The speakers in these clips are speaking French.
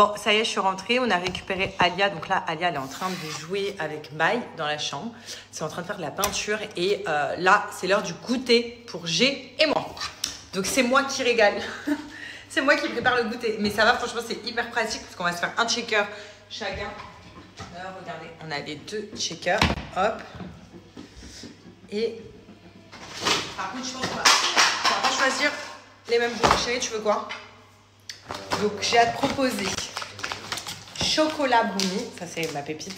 Bon, ça y est, je suis rentrée. On a récupéré Alia. Donc là, Alia, elle est en train de jouer avec Maï dans la chambre. C'est en train de faire de la peinture. Et là, c'est l'heure du goûter pour G et moi. Donc, c'est moi qui régale. C'est moi qui prépare le goûter. Mais ça va, franchement, c'est hyper pratique parce qu'on va se faire un shaker chacun. Alors, regardez, on a les 2 shakers. Hop. Et par contre, je pense qu'on va pas choisir les mêmes goûts. Chérie, tu veux quoi? Donc, j'ai à te proposer chocolat brownie. Ça, c'est ma pépite.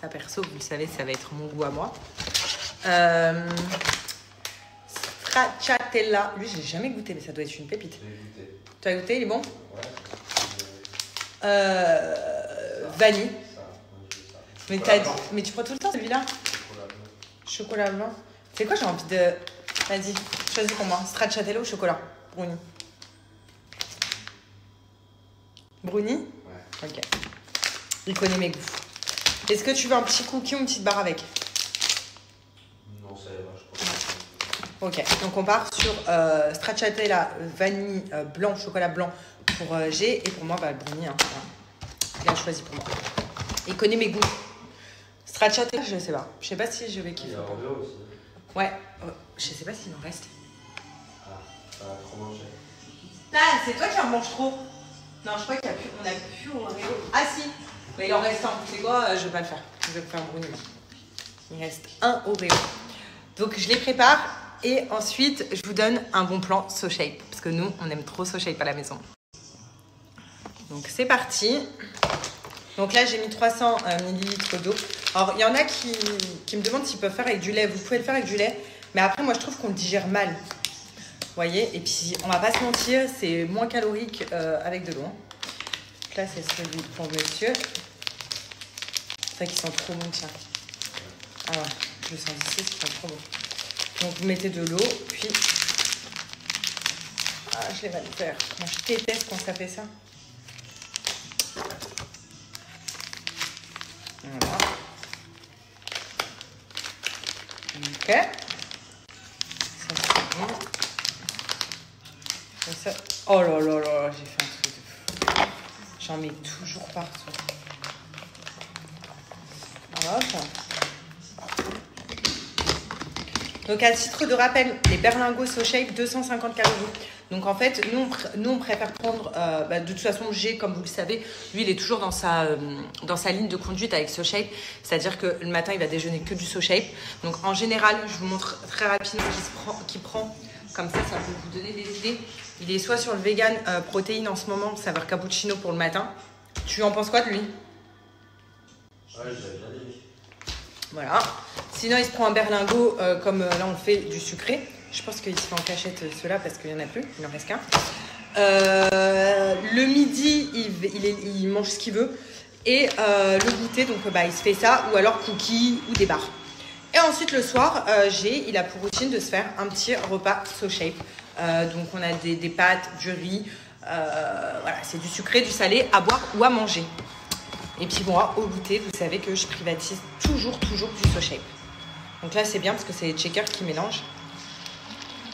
Ça, perso, vous le savez, ça va être mon goût à moi. Stracciatella. Lui, je l'ai jamais goûté, mais ça doit être une pépite. Tu as goûté? Il est bon? Ouais. Vanille. Mais, mais tu prends tout le temps celui-là? Chocolat blanc. C'est quoi, j'ai envie de... Vas-y, choisis pour moi. Stracciatella ou chocolat? Brownie. Brownie? Ouais. Ok. Il connaît mes goûts. Est-ce que tu veux un petit cookie ou une petite barre avec? Non, ça ira, je crois. Ok, donc on part sur stracciatella, vanille, blanc, chocolat blanc pour G. Et pour moi, bah, le brownie. Hein, voilà. Il a choisi pour moi. Il connaît mes goûts. Stracciatella, je sais pas. Je sais pas si je vais kiffer. Il y a Oreo aussi. Ouais, je sais pas s'il en reste. Ah, ça va trop manger. Ah, c'est toi qui en manges trop. Non, je crois qu'il y a plus, on a plus Oreo. Ah si, mais il en reste un. Tu sais quoi, je vais pas le faire. Je vais faire un brownie. Il reste un Oreo. Donc je les prépare et ensuite je vous donne un bon plan SoShape. Parce que nous, on aime trop SoShape à la maison. Donc c'est parti. Donc là, j'ai mis 300 ml d'eau. Alors, il y en a qui me demandent s'ils peuvent faire avec du lait. Vous pouvez le faire avec du lait. Mais après, moi, je trouve qu'on le digère mal. Vous voyez? Et puis, on va pas se mentir, c'est moins calorique avec de l'eau. Donc là, c'est celui pour monsieur. C'est vrai qu'ils sont trop bons, tiens. Ah ouais, je le sens ici, ils sont trop bons. Donc, vous mettez de l'eau, puis... Ah, je l'ai mal faire. Moi, je déteste quand ça fait ça. Voilà. Ok. Ça, c'est bon. Ça... Oh là là là, j'ai fait un truc de fou. J'en mets toujours partout. Hop. Donc, à titre de rappel, les berlingots SoShape, 250 calories. Donc, en fait, nous on préfère prendre... de toute façon, G, comme vous le savez, lui, il est toujours dans sa ligne de conduite avec SoShape. C'est-à-dire que le matin, il va déjeuner que du SoShape. Donc, en général, je vous montre très rapidement qui prend. Comme ça peut vous donner des idées. Il est soit sur le vegan protéine en ce moment, saveur cappuccino pour le matin. Tu en penses quoi de lui? Ouais, j'avais bien aimé. Voilà. Sinon, il se prend un berlingot comme là, on fait du sucré. Je pense qu'il se fait en cachette ceux-là parce qu'il n'y en a plus. Il n'en reste qu'un. Le midi, il mange ce qu'il veut. Et le goûter, donc il se fait ça. Ou alors cookies ou des barres. Et ensuite, le soir, il a pour routine de se faire un petit repas SoShape. Donc, on a des pâtes, du riz. Voilà, c'est du sucré, du salé à boire ou à manger. Et puis moi, au goûter, vous savez que je privatise toujours du SoShape. Donc là, c'est bien parce que c'est les shakers qui mélangent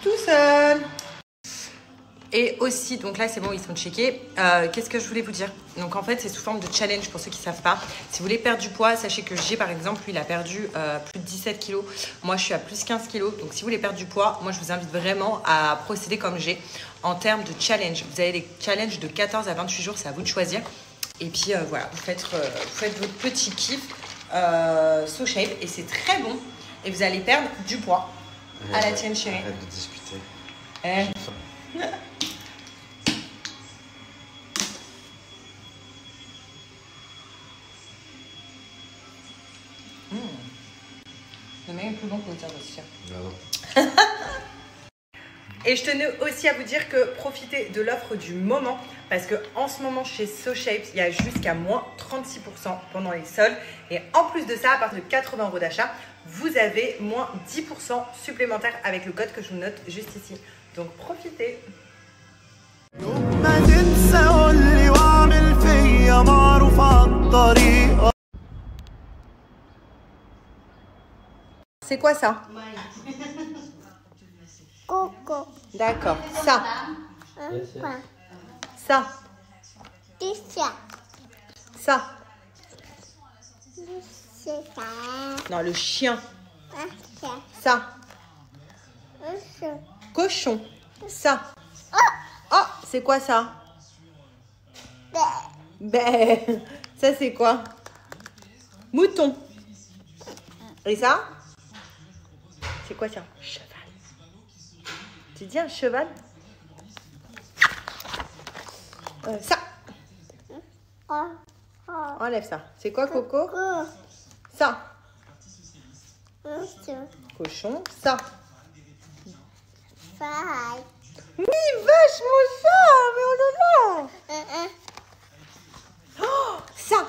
tout seul. Et aussi, donc là, c'est bon, ils sont checkés. Qu'est-ce que je voulais vous dire? Donc en fait, c'est sous forme de challenge pour ceux qui ne savent pas. Si vous voulez perdre du poids, sachez que G, par exemple, lui, il a perdu plus de 17 kilos. Moi, je suis à plus 15 kilos. Donc si vous voulez perdre du poids, moi, je vous invite vraiment à procéder comme G en termes de challenge. Vous avez les challenges de 14 à 28 jours, c'est à vous de choisir. Et puis voilà, vous faites votre petit kiff SoShape et c'est très bon. Et vous allez perdre du poids. À la tienne, chérie. Arrête de discuter. Le mec est plus bon que le tien, je suis sûre. Non. Et je tenais aussi à vous dire que profitez de l'offre du moment parce que en ce moment chez SoShape, il y a jusqu'à moins 36% pendant les soldes. Et en plus de ça, à partir de 80 € d'achat, vous avez moins 10% supplémentaire avec le code que je vous note juste ici. Donc profitez. C'est quoi ça? Coco. D'accord. Ça. Ça. Ça. Ça. C'est ça. Non, le chien. Ça. Ça. Ça. Cochon. Ça. Oh, c'est quoi ça? Ben, ça c'est quoi? Mouton. Et ça? C'est quoi ça? Cheval. Tu dis un cheval? Ça. Oh. Enlève ça. C'est quoi, Coco? Oh. Ça. Ça. Cochon. Ça. Faille. Oui, vache, mon chat. Mais oh là là. Oh, ça.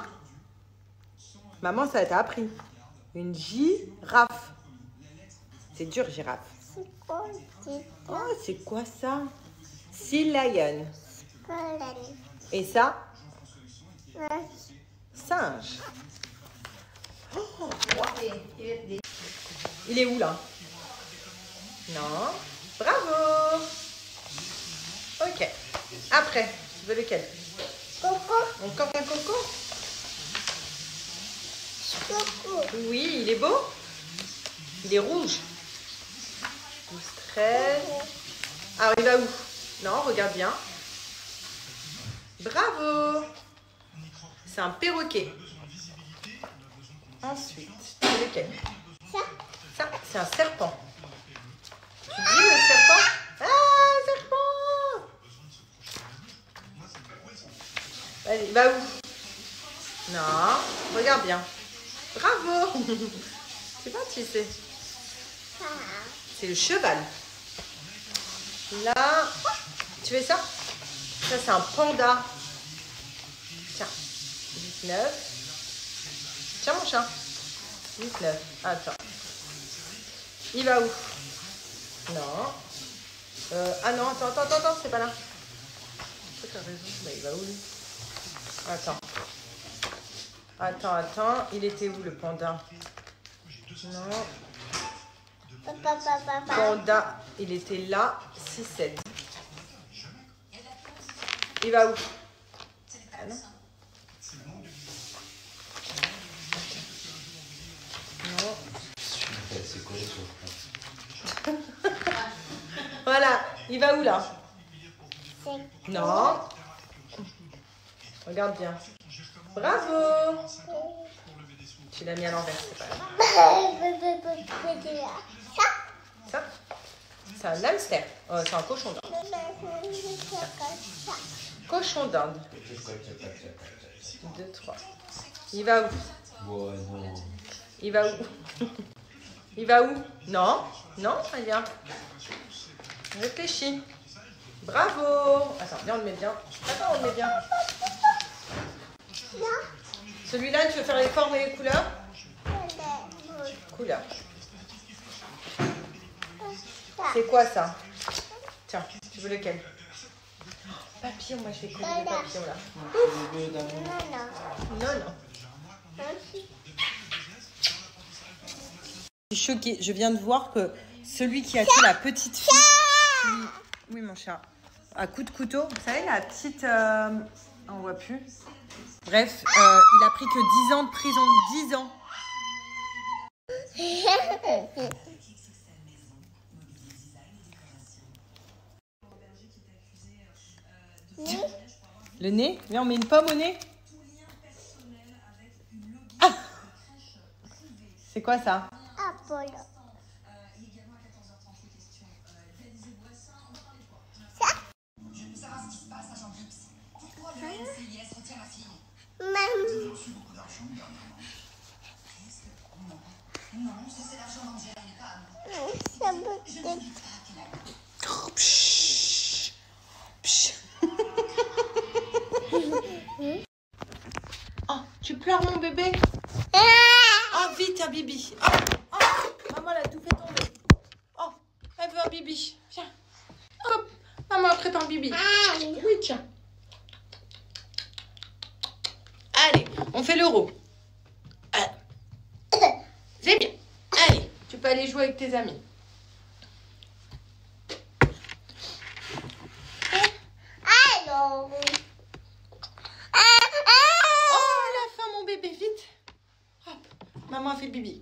Maman, ça t'a appris. Une girafe. C'est dur, girafe. C'est quoi? Oh, c'est quoi ça? Sea lion. C'est Et ça? quoi? Singe. Oh, il est où là? Non. Bravo. Ok. Après, tu veux lequel? Coco. Encore un coco? Coco. Oui, il est beau. Il est rouge. 12, 13. Alors, il va où? Non, regarde bien. Bravo. C'est un perroquet. Ensuite, c'est lequel? Ça. Ça, c'est un serpent. Tu dis le serpent? Ah, serpent! Vas-y, il va où? Non, regarde bien. Bravo. C'est pas tu sais. Ça. C'est le cheval. Là, tu fais ça? Ça, c'est un panda. Tiens, 19. Tiens, mon chat. 19. Attends. Il va où? Non. Ah non, attends, c'est pas là. T'as raison. Bah, il va où, lui? Attends. Il était où, le panda? Non. Papa. Panda, il était là, 6-7. Il va où? Ah non. Non. C'est quoi les autres? Voilà, il va où là? C'est Non. Regarde bien. Bravo. Tu l'as mis à l'envers, c'est pas grave. Ça, c'est un hamster. C'est un cochon d'Inde. Cochon d'Inde. 2, 3. Il va où? Ouais, non. Il va où? Il va où? Non, très bien. Réfléchis. Bravo. Attends, viens, on le met bien. Attends, on le met bien. Celui-là, tu veux faire les formes et les couleurs? Couleurs. C'est quoi ça? Tiens, tu veux lequel? Oh, papillon, moi je vais coller les papillons là. Non. Je suis choquée. Je viens de voir que celui qui a tué la petite fille. Oui, mon chat. À coup de couteau. Vous savez, la petite. On voit plus. Bref, il a pris que 10 ans de prison. 10 ans. Le nez? Viens, on met une pomme au nez. Ah! C'est quoi ça? Apollo. Maman. Ça me Psh. Psh. Oh, tu pleures mon bébé? Oh, vite, un bibi. Oh, maman l'a tout fait tomber. Oh, elle veut un bibi. Tiens. Hop, maman prête un bibi. Oui, tiens. Allez, on fait l'euro. C'est bien. Allez, tu peux aller jouer avec tes amis. Alors. maman a fait le bibi.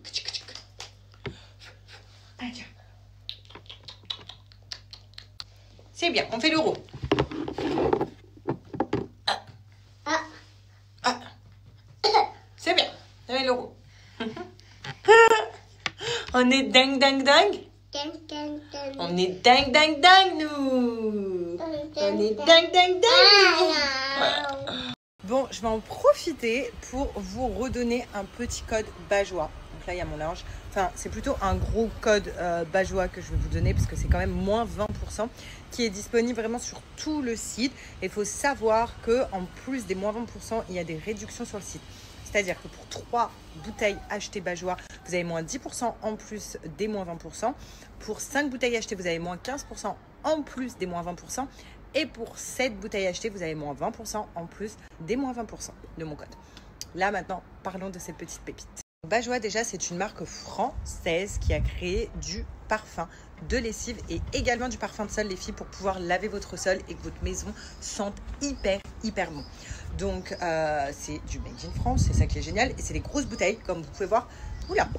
Allez, tiens. C'est bien, on fait l'euro. C'est bien, on fait l'euro. On est dingue, dingue, dingue. On est dingue, dingue, dingue, nous. On est dingue, dingue, dingue. Bon, je vais en profiter pour vous redonner un petit code Bajois. Donc là, il y a mon linge. Enfin, c'est plutôt un gros code Bajois que je vais vous donner parce que c'est quand même moins 20% qui est disponible vraiment sur tout le site. Et il faut savoir qu'en plus des moins 20%, il y a des réductions sur le site. C'est-à-dire que pour 3 bouteilles achetées Bajois, vous avez moins 10% en plus des moins 20%. Pour 5 bouteilles achetées, vous avez moins 15% en plus des moins 20%. Et pour 7 bouteilles achetées, vous avez moins 20% en plus des moins 20% de mon code. Là, maintenant, parlons de cette petite pépite. Bajois, déjà, c'est une marque française qui a créé du parfum de lessive et également du parfum de sol, les filles, pour pouvoir laver votre sol et que votre maison sente hyper bon. Donc, c'est du Made in France, c'est ça qui est génial. Et c'est des grosses bouteilles, comme vous pouvez voir. Oula!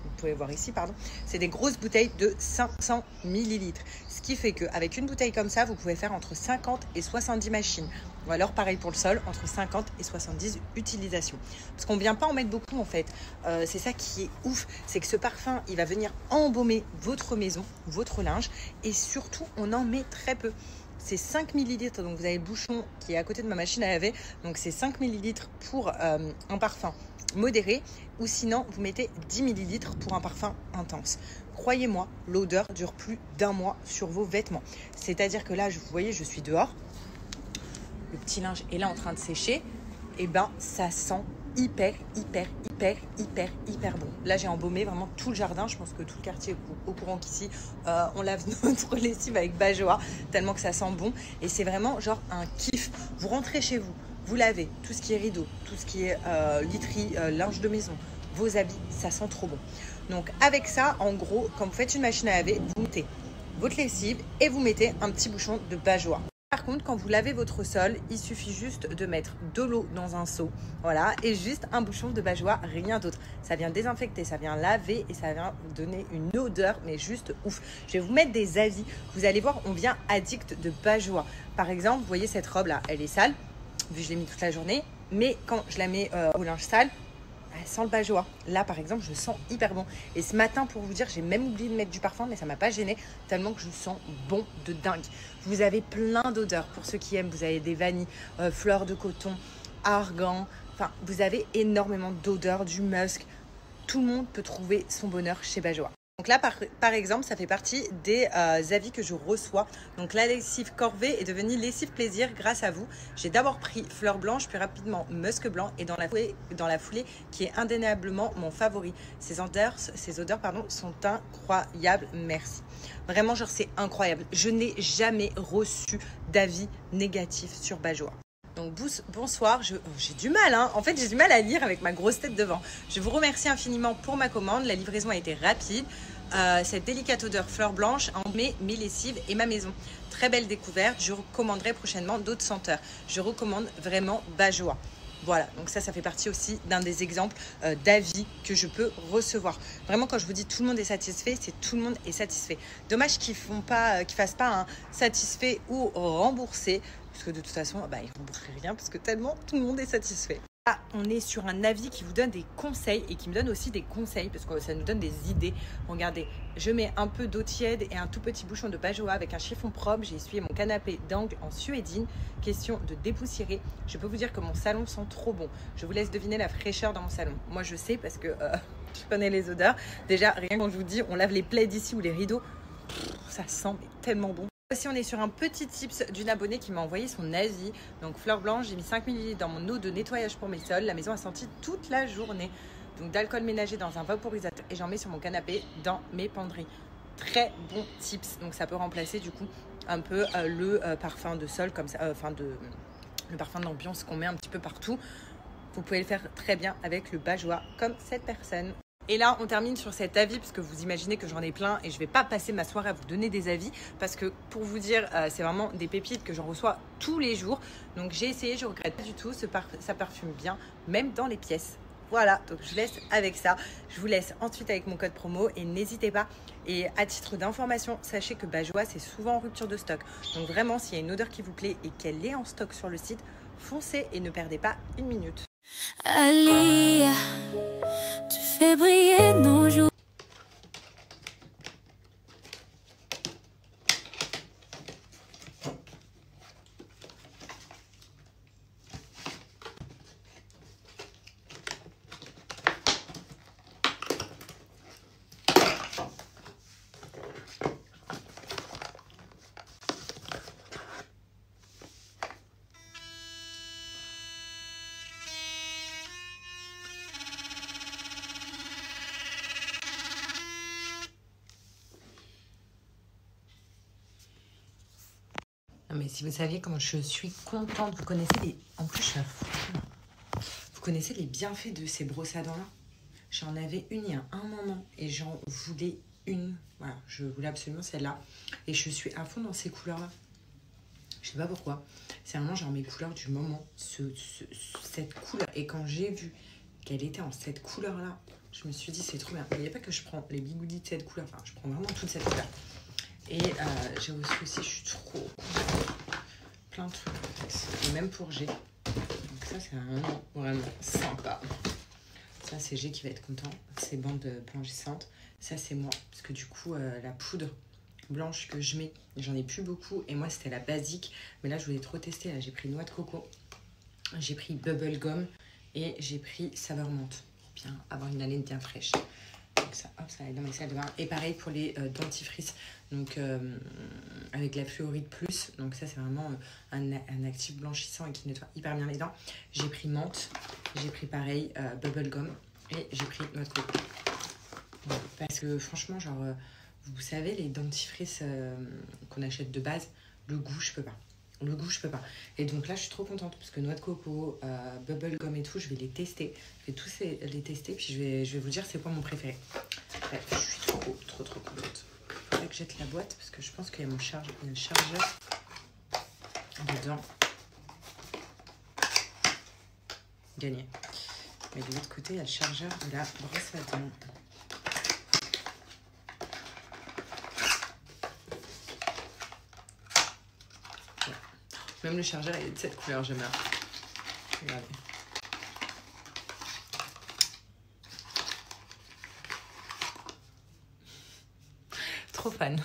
Vous pouvez voir ici, pardon. C'est des grosses bouteilles de 500 ml. Ce qui fait qu'avec une bouteille comme ça, vous pouvez faire entre 50 et 70 machines. Ou alors, pareil pour le sol, entre 50 et 70 utilisations. Parce qu'on ne vient pas en mettre beaucoup, en fait. C'est ça qui est ouf. C'est que ce parfum, il va venir embaumer votre maison, votre linge. Et surtout, on en met très peu. C'est 5 ml, donc vous avez le bouchon qui est à côté de ma machine à laver. Donc, c'est 5 ml pour un parfum modéré, ou sinon vous mettez 10 ml pour un parfum intense. Croyez-moi, l'odeur dure plus d'1 mois sur vos vêtements. C'est-à-dire que là, vous voyez, je suis dehors, le petit linge est là en train de sécher, et ben ça sent hyper bon. Là, j'ai embaumé vraiment tout le jardin. Je pense que tout le quartier est au courant qu'ici on lave notre lessive avec Bajois, tellement que ça sent bon. Et c'est vraiment genre un kiff. Vous rentrez chez vous, vous lavez tout ce qui est rideau, tout ce qui est literie, linge de maison, vos habits, ça sent trop bon. Donc avec ça, en gros, quand vous faites une machine à laver, vous mettez votre lessive et vous mettez un petit bouchon de Bajois. Par contre, quand vous lavez votre sol, il suffit juste de mettre de l'eau dans un seau, voilà, et juste un bouchon de Bajois, rien d'autre. Ça vient désinfecter, ça vient laver et ça vient donner une odeur, mais juste ouf. Je vais vous mettre des avis. Vous allez voir, on vient addict de Bajois. Par exemple, vous voyez cette robe là, elle est sale, vu que je l'ai mis toute la journée, mais quand je la mets au linge sale, elle sent le Bajois. Là, par exemple, je sens hyper bon. Et ce matin, pour vous dire, j'ai même oublié de mettre du parfum, mais ça m'a pas gêné tellement que je sens bon de dingue. Vous avez plein d'odeurs. Pour ceux qui aiment, vous avez des vanilles, fleurs de coton, argan. Enfin, vous avez énormément d'odeurs, du musk. Tout le monde peut trouver son bonheur chez Bajois. Donc là, par exemple, ça fait partie des avis que je reçois. Donc la lessive corvée est devenue lessive plaisir grâce à vous. J'ai d'abord pris fleur blanche, puis rapidement musc blanc et dans la foulée qui est indéniablement mon favori. Ces odeurs sont incroyables. Merci. Vraiment, genre, c'est incroyable. Je n'ai jamais reçu d'avis négatif sur Bajois. Donc bonsoir, j'ai du mal, hein. En fait j'ai du mal à lire avec ma grosse tête devant. Je vous remercie infiniment pour ma commande, la livraison a été rapide. Cette délicate odeur fleur blanche en met mes lessives et ma maison. Très belle découverte, je recommanderai prochainement d'autres senteurs. Je recommande vraiment Bajois. Voilà, donc ça fait partie aussi d'un des exemples d'avis que je peux recevoir. Vraiment, quand je vous dis tout le monde est satisfait, c'est tout le monde est satisfait. Dommage qu'ils fassent pas un satisfait ou remboursé, parce que de toute façon, ils ne rembourseraient rien, parce que tellement tout le monde est satisfait. Là, on est sur un avis qui vous donne des conseils et qui me donne aussi des conseils parce que ça nous donne des idées. Regardez, je mets un peu d'eau tiède et un tout petit bouchon de Bajois avec un chiffon propre. J'ai essuyé mon canapé d'angle en suédine. Question de dépoussiérer. Je peux vous dire que mon salon sent trop bon. Je vous laisse deviner la fraîcheur dans mon salon. Moi, je sais parce que je connais les odeurs. Déjà, rien quand je vous dis, on lave les plaids d'ici ou les rideaux. Ça sent tellement bon. Aussi, on est sur un petit tips d'une abonnée qui m'a envoyé son avis. Donc, fleur blanche, j'ai mis 5 ml dans mon eau de nettoyage pour mes sols. La maison a senti toute la journée. Donc, d'alcool ménager dans un vaporisateur et j'en mets sur mon canapé dans mes penderies. Très bon tips. Donc, ça peut remplacer du coup un peu le parfum de sol, comme ça, le parfum d'ambiance qu'on met un petit peu partout. Vous pouvez le faire très bien avec le Bajois comme cette personne. Et là, on termine sur cet avis parce que vous imaginez que j'en ai plein et je ne vais pas passer ma soirée à vous donner des avis parce que pour vous dire, c'est vraiment des pépites que j'en reçois tous les jours. Donc j'ai essayé, je ne regrette pas du tout, ça parfume bien, même dans les pièces. Voilà, donc je vous laisse avec ça. Je vous laisse ensuite avec mon code promo et n'hésitez pas. Et à titre d'information, sachez que Bajoa, c'est souvent en rupture de stock. Donc vraiment, s'il y a une odeur qui vous plaît et qu'elle est en stock sur le site, foncez et ne perdez pas une minute. Alia, tu fais briller nos jours. Non mais si vous saviez comment je suis contente, vous connaissez les... En plus, je suis à fond. Vous connaissez les bienfaits de ces brosses à dents-là? J'en avais une il y a un moment et j'en voulais une. Voilà, je voulais absolument celle-là. Et je suis à fond dans ces couleurs-là. Je sais pas pourquoi. C'est vraiment genre mes couleurs du moment. Cette couleur. Et quand j'ai vu qu'elle était en cette couleur-là, je me suis dit c'est trop bien. Il n'y a pas que je prends les bigoudis de cette couleur. Enfin, je prends vraiment toute cette couleur. Et j'ai aussi, je suis trop plein de trucs. Et même pour G. Donc ça, c'est vraiment sympa. Ça, c'est G qui va être content. Ces bandes blanchissantes. Ça, c'est moi. Parce que du coup, la poudre blanche que je mets, j'en ai plus beaucoup. Et moi, c'était la basique. Mais là, je voulais trop tester. Là, j'ai pris noix de coco. J'ai pris bubble gum. Et j'ai pris saveur menthe. Pour bien avoir une haleine bien fraîche. Donc ça, hop, ça va dans mes salles de bain. Et pareil pour les dentifrices. Donc, avec la fluoride plus. Donc ça, c'est vraiment un actif blanchissant et qui nettoie hyper bien les dents. J'ai pris menthe. J'ai pris pareil, bubble gum. Et j'ai pris noix de coco. Parce que franchement, genre, vous savez, les dentifrices qu'on achète de base, le goût, je peux pas. Le goût, je peux pas. Et donc là, je suis trop contente parce que noix de coco, bubble gum et tout, je vais les tester. Je vais tous les tester, puis je vais vous dire c'est quoi mon préféré. Bref, je suis trop contente. Il faudrait que je jette la boîte parce que je pense qu'il y a il y a le chargeur dedans. Gagné. Mais de l'autre côté, il y a le chargeur de la brosse à dents. Même le chargeur il est de cette couleur, j'aime bien. Regardez. Trop fan.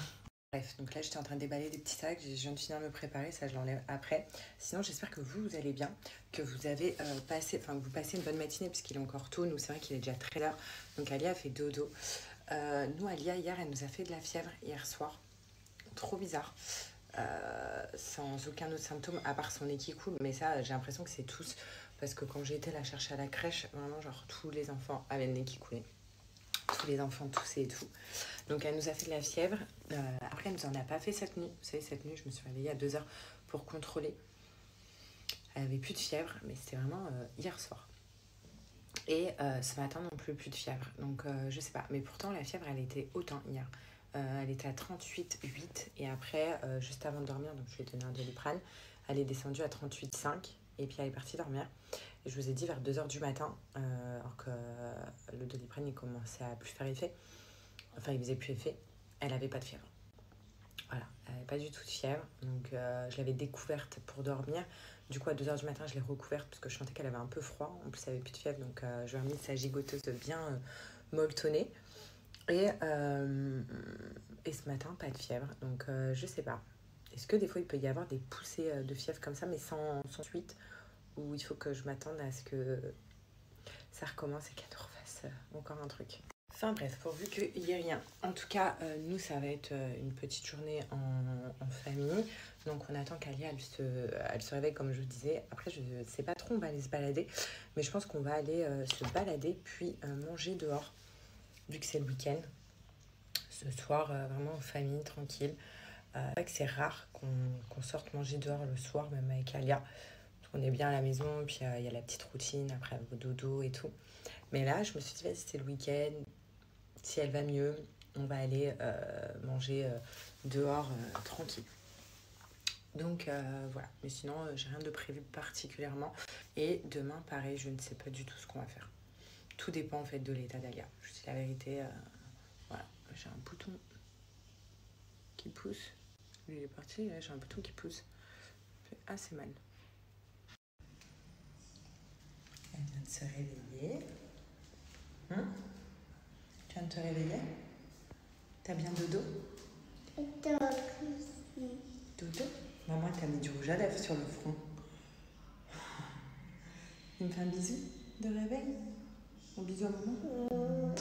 Bref, donc là j'étais en train de déballer des petits sacs, je viens de finir de me préparer, ça je l'enlève après. Sinon j'espère que vous allez bien, que vous avez que vous passez une bonne matinée puisqu'il est encore tôt. Nous c'est vrai qu'il est déjà 13h, donc Alia a fait dodo. Nous Alia hier elle nous a fait de la fièvre hier soir, trop bizarre. Sans aucun autre symptôme à part son nez qui coule, mais ça j'ai l'impression que c'est tous, parce que quand j'ai été la chercher à la crèche, vraiment genre tous les enfants avaient le nez qui coulait, tous les enfants toussaient et tout. Donc elle nous a fait de la fièvre. Après elle nous en a pas fait cette nuit, vous savez cette nuit je me suis réveillée à 2h pour contrôler, elle avait plus de fièvre, mais c'était vraiment hier soir. Et ce matin non plus de fièvre, donc je sais pas, mais pourtant la fièvre elle était autant hier. Elle était à 38,8 et après, juste avant de dormir, donc je lui ai donné un Doliprane, elle est descendue à 38,5 et puis elle est partie dormir. Et je vous ai dit vers 2h du matin, alors que le Doliprane il commençait à plus faire effet, enfin il faisait plus effet, elle avait pas de fièvre. Voilà, elle avait pas du tout de fièvre, donc je l'avais découverte pour dormir. Du coup à 2h du matin je l'ai recouverte parce que je sentais qu'elle avait un peu froid, en plus elle avait plus de fièvre, donc je lui ai remis sa gigoteuse bien molletonnée. Et ce matin, pas de fièvre. Donc, je sais pas. Est-ce que des fois, il peut y avoir des poussées de fièvre comme ça, mais sans suite? Ou il faut que je m'attende à ce que ça recommence et qu'elle nous refasse encore un truc? Enfin bref, pourvu qu'il n'y ait rien. En tout cas, nous, ça va être une petite journée en famille. Donc, on attend qu'Alia, elle se réveille, comme je vous disais. Après, je ne sais pas trop, on va aller se balader. Mais je pense qu'on va aller se balader, puis manger dehors. Vu que c'est le week-end, ce soir, vraiment en famille, tranquille. C'est vrai que c'est rare qu'on sorte manger dehors le soir, même avec Alia. Parce qu'on est bien à la maison, puis il y a la petite routine, après le dodo et tout. Mais là, je me suis dit, vas-y, c'est le week-end. Si elle va mieux, on va aller manger dehors tranquille. Donc voilà, mais sinon, j'ai rien de prévu particulièrement. Et demain, pareil, je ne sais pas du tout ce qu'on va faire. Tout dépend en fait de l'état d'Alia. Je dis la vérité. Voilà, j'ai un bouton qui pousse. Lui il est parti, là j'ai un bouton qui pousse. Ça fait assez mal. Elle vient de se réveiller. Tu viens de te réveiller? T'as bien dodo? Dodo? Maman t'a mis du rouge à lèvres sur le front. Il me fait un bisou de réveil? Un bisou à maman?